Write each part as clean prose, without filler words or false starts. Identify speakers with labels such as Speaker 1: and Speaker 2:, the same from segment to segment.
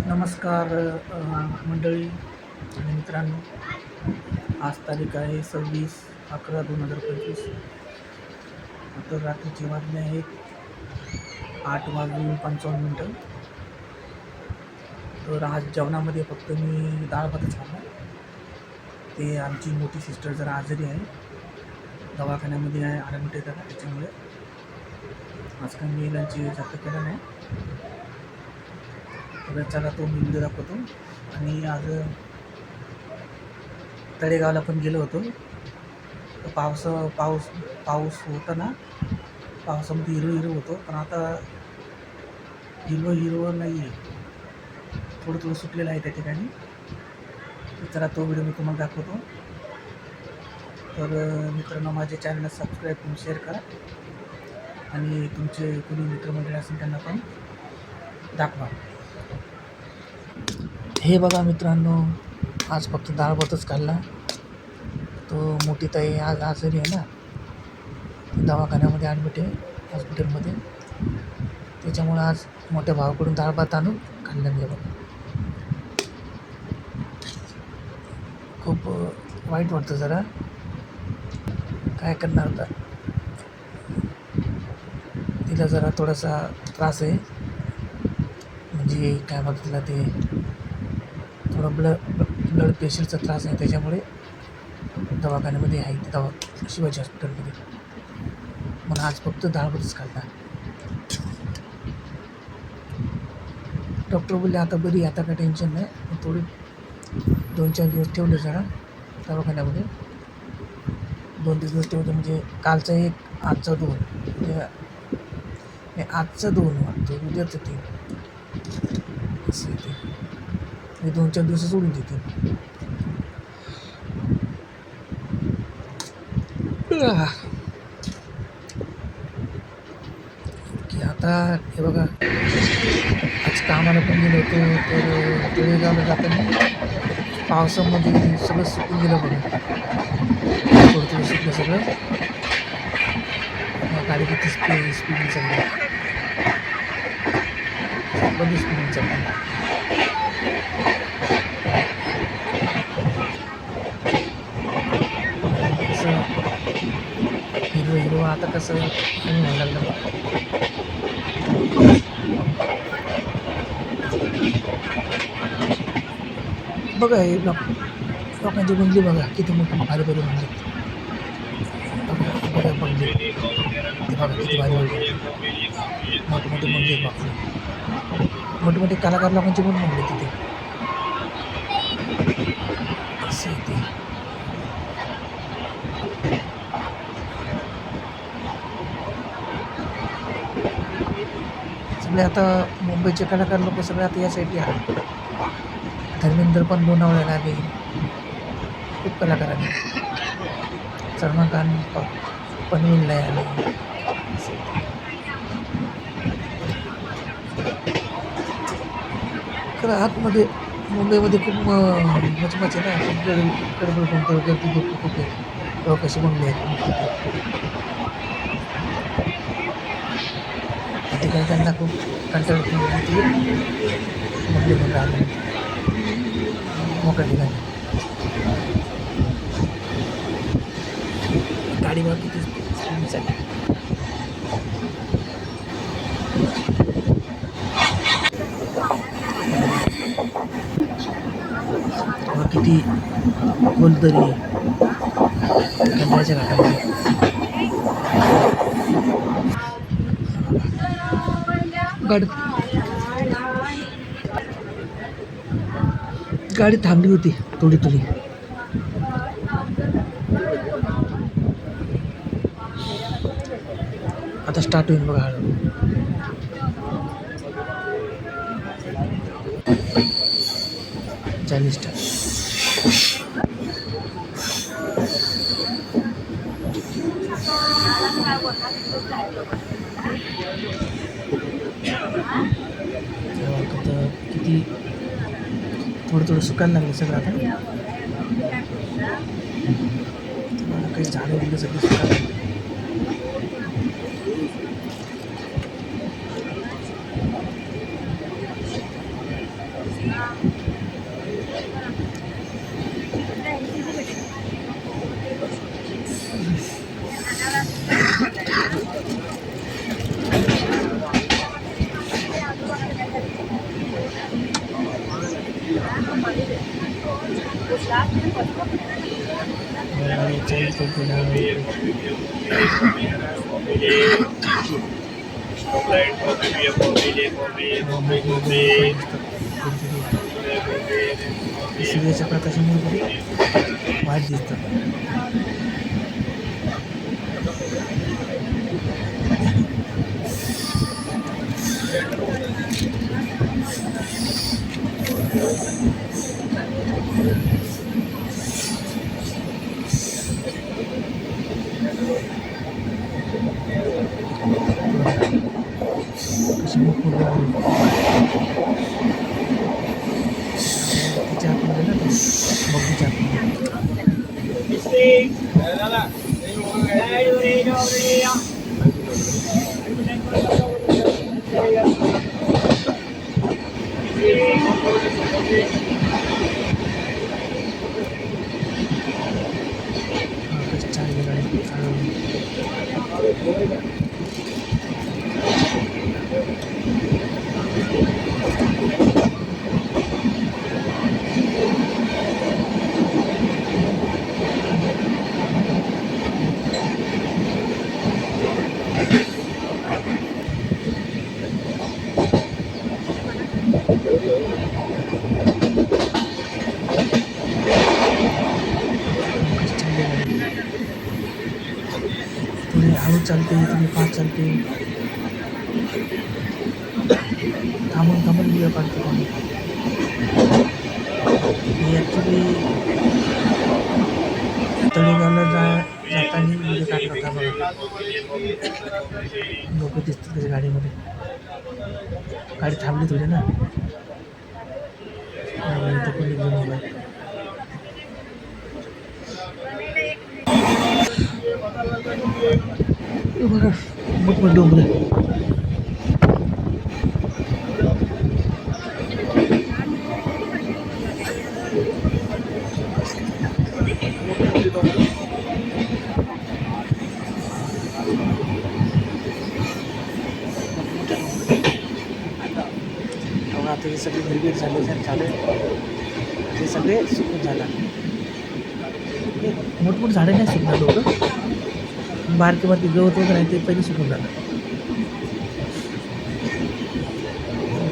Speaker 1: नमस्कार मंडळी आणि मित्रांनो. आज तारीख आहे 26/11/2025. तर रात्रीचे वाजले आहेत 8:55. तर आज जेवणामध्ये फक्त मी डाळ भातच खाल्ला. ते आमची मोठी सिस्टर जरा आजारी आहे, दवाखान्यामध्ये आहे, ॲडमिट आहे जरा, त्याच्यामुळे आज काही मी लंच जास्त केलं नाही. तर चला तो मी व्हिडिओ दाखवतो. आणि आज तळेगावला पण गेलो होतो. तर पाऊस होता ना, पावसामध्ये हिरवं होतं, पण आता हिरवं नाही आहे, थोडं सुटलेलं आहे त्या ठिकाणी. तर चला तो व्हिडिओ मी तुम्हाला दाखवतो. तर मित्रांनो, माझ्या चॅनलला सबस्क्राईब करून शेअर करा आणि तुमचे कोणी मित्रमंडळी असेल त्यांना पण दाखवा. हे बघा मित्रांनो, आज फक्त डाळ भातच खाल्ला. तो मोठी ताई आज आजारी आहे ना, दवाखान्यामध्ये ॲडमिट आहे हॉस्पिटलमध्ये, त्याच्यामुळं आज मोठ्या भावाकडून डाळ भात आणून खाल्लं मी. बघा, खूप वाईट वाटतं जरा, काय करणार आता. तिला जरा थोडासा त्रास आहे, म्हणजे काय म्हणतात तिला, ते थोडं ब्लड प्रेशरचा त्रास आहे, त्याच्यामुळे दवाखान्यामध्ये आहे ते शिवाजी हॉस्पिटलमध्ये. म्हणून आज फक्त डाळ भातच खाल्ला. डॉक्टर बोलले आता बरी, आता काय टेन्शन नाही, थोडी 2-4 दिवस ठेवले जरा दवाखान्यामध्ये. 2-3 दिवस ठेवले, म्हणजे कालचा 1, आजचा 2, म्हणजे आजचा 2 वाटतो, उद्याचं 3, असं येते. मी 2-4 दिवस सोडून देते. की आता हे बघा, आज कामाला पण गेलो होतो. तर तळेगावला जाताना पावसामध्ये सगळं सुकून गेलं बघा, थोडं सुकलं सगळं. गाडी किती स्पीडने चालली, बंद स्पीडने चालली. कसं हिरवं आता कसं कमी व्हायला लागलं बघा. हे लोकांचे बंगले बघा, किती मोठे भारी बंगले बघा, बंगले ते बघा किती भारी मोठे बंगले बघा. मोठे कलाकार लोकांचे पण बंगले तिथे, असं ते. सगळे आता मुंबईचे कलाकार लोक सगळे आता या साईडला आले. धर्मेंद्र पण लोणावळ्याला आले, खूप कलाकार आले. सलमान खान पनवेलला आले. खरं आतमध्ये मुंबईमध्ये खूप मचमच आहे ना, खूप गडबड कोणतं गर्दी खूप आहे. लोक कसे बनले आहेत ठिकाणी, त्यांना खूप कंटाळा मुंबई म्हणून राहिलं मोकळ्या ठिकाणी. गाडीवर किती स्पीडसाठी किती खोलदरी कंटाळ्याच्या घाटामध्ये. गाडी थांबली होती थोडी. आता स्टार्ट होईल बघा, हळू चालेल स्टार्ट. किती थोडं सुकायला लागलं सगळं. आता काही झाडं दिलं सगळं सुकायला. सूर्याच्या प्रकाशामुळे वाईट दिसतात. कशी मोठमोठी तिच्या आतमध्ये ना बघूच्या कशी चालली गाडी थोडी हळू चालते, थोडी फास्ट चालते, थांबून थांबून व्हिडिओ काढतो आम्ही. मी ॲक्च्युली तळेगावला जाताना व्हिडिओ काढला होता बघा. लोक दिसतात त्याच्या गाडीमध्ये. गाडी थांबली थोडी ना, इथं पण घेऊन मोबाईल. बघा मोठमोठे डोंगर. आता हे सगळे निर्भीड झाले चालू हे सगळे सुकून झाला. मोठमोठे झाडे नाही सुकणार लोक, बारके बारके गवत वगैरे आहे ते पहिले सुकून झालं.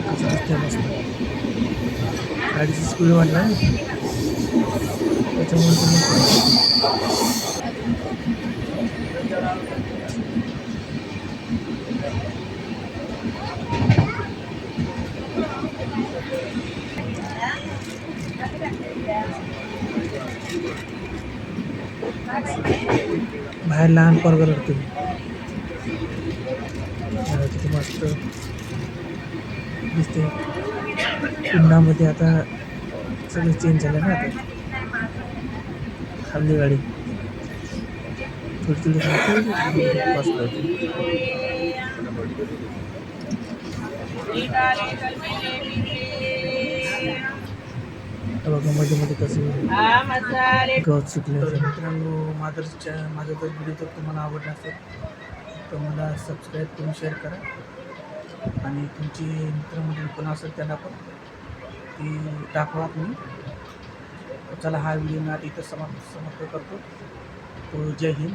Speaker 1: कसं दिसतंय मस्त. गाडीची स्पीड वाढला ना त्याच्यामुळे बाहेर लहान पोरगं रडते. तिथे मस्त दिसते. कुंडामध्ये आता सगळं चेंज झालं ना. आता थांबली गाडी थोडी थोडी बसलं होती. बघा मध्ये मध्ये कसं गवत सुटले. मित्रांनो माझा जर व्हिडिओ तर तुम्हाला आवडला असेल तर मला सबस्क्राईब करून शेअर करा आणि तुमची मित्रमंडळी कोण असेल त्यांना पण ती दाखवा तुम्ही. चला हा व्हिडिओ मी आता इथं समाप्त करतो. तो जय हिंद.